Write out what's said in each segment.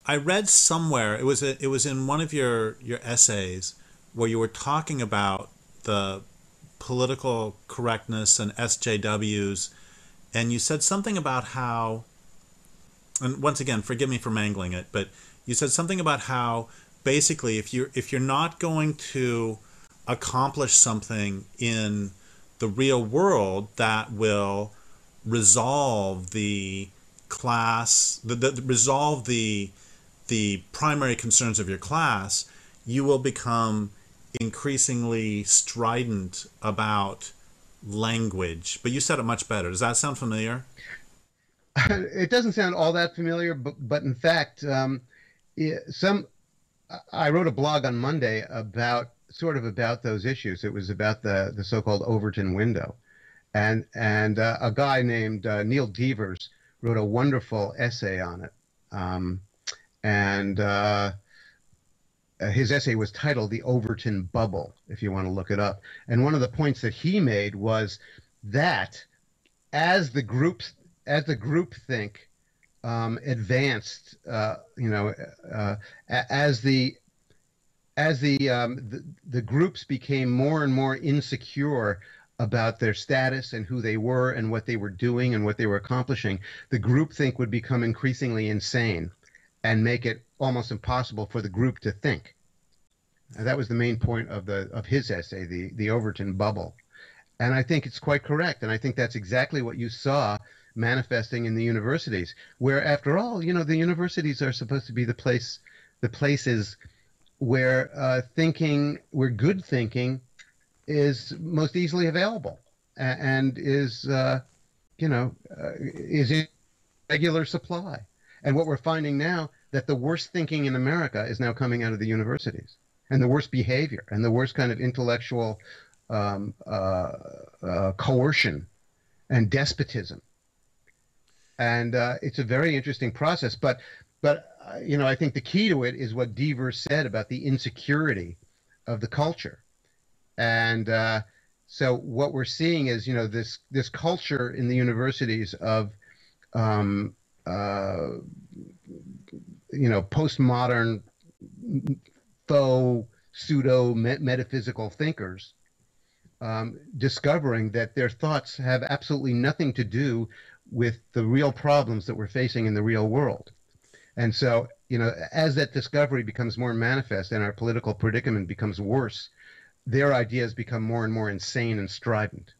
I read somewhere, it was in one of your essays where you were talking about the political correctness and SJWs, and you said something about how, and once again, forgive me for mangling it, but you said something about how basically if you're not going to accomplish something in the real world that will resolve the class, resolve the primary concerns of your class, you will become increasingly strident about language. But you said it much better. Does that sound familiar? It doesn't sound all that familiar, but in fact, some I wrote a blog on Monday about sort of about those issues. It was about the so-called Overton window, and a guy named Neil Devers wrote a wonderful essay on it. And His essay was titled "The Overton Bubble," if you want to look it up. And one of the points that he made was that as the groups as the groupthink advanced, as the groups became more and more insecure about their status and who they were and what they were doing and what they were accomplishing, the groupthink would become increasingly insane and make it almost impossible for the group to think. And that was the main point of his essay, the Overton bubble. And I think it's quite correct. And I think that's exactly what you saw manifesting in the universities, where, after all, the universities are supposed to be the places where where good thinking is most easily available and is in regular supply. And what we're finding now, that the worst thinking in America is now coming out of the universities, and the worst behavior and the worst kind of intellectual coercion and despotism. And it's a very interesting process. But I think the key to it is what Devers said about the insecurity of the culture. And so what we're seeing is, this culture in the universities of um, uh, postmodern faux pseudo metaphysical thinkers discovering that their thoughts have absolutely nothing to do with the real problems that we're facing in the real world. And so, as that discovery becomes more manifest and our political predicament becomes worse, their ideas become more and more insane and strident.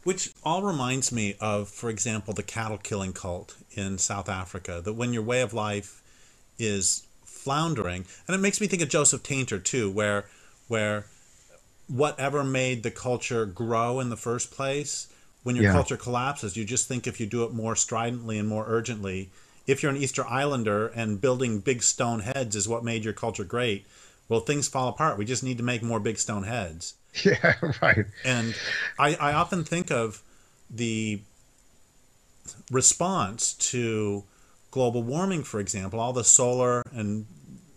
Which all reminds me of, for example, the cattle killing cult in South Africa, that when your way of life is floundering, and it makes me think of Joseph Tainter too, where whatever made the culture grow in the first place, when your Yeah. culture collapses, you just think if you do it more stridently and more urgently, if you're an Easter Islander and building big stone heads is what made your culture great, well, things fall apart. We just need to make more big stone heads. Yeah, right. And I often think of the response to global warming, for example, all the solar and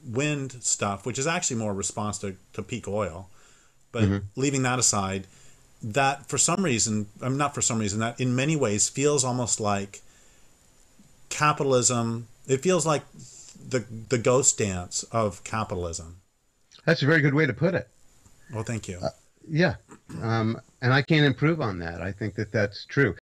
wind stuff, which is actually more a response to peak oil. But Hmm. leaving that aside, that for some reason, I'm not for some reason, that in many ways feels almost like capitalism. It feels like the ghost dance of capitalism. That's a very good way to put it. Well, thank you. Yeah. And I can't improve on that. I think that that's true.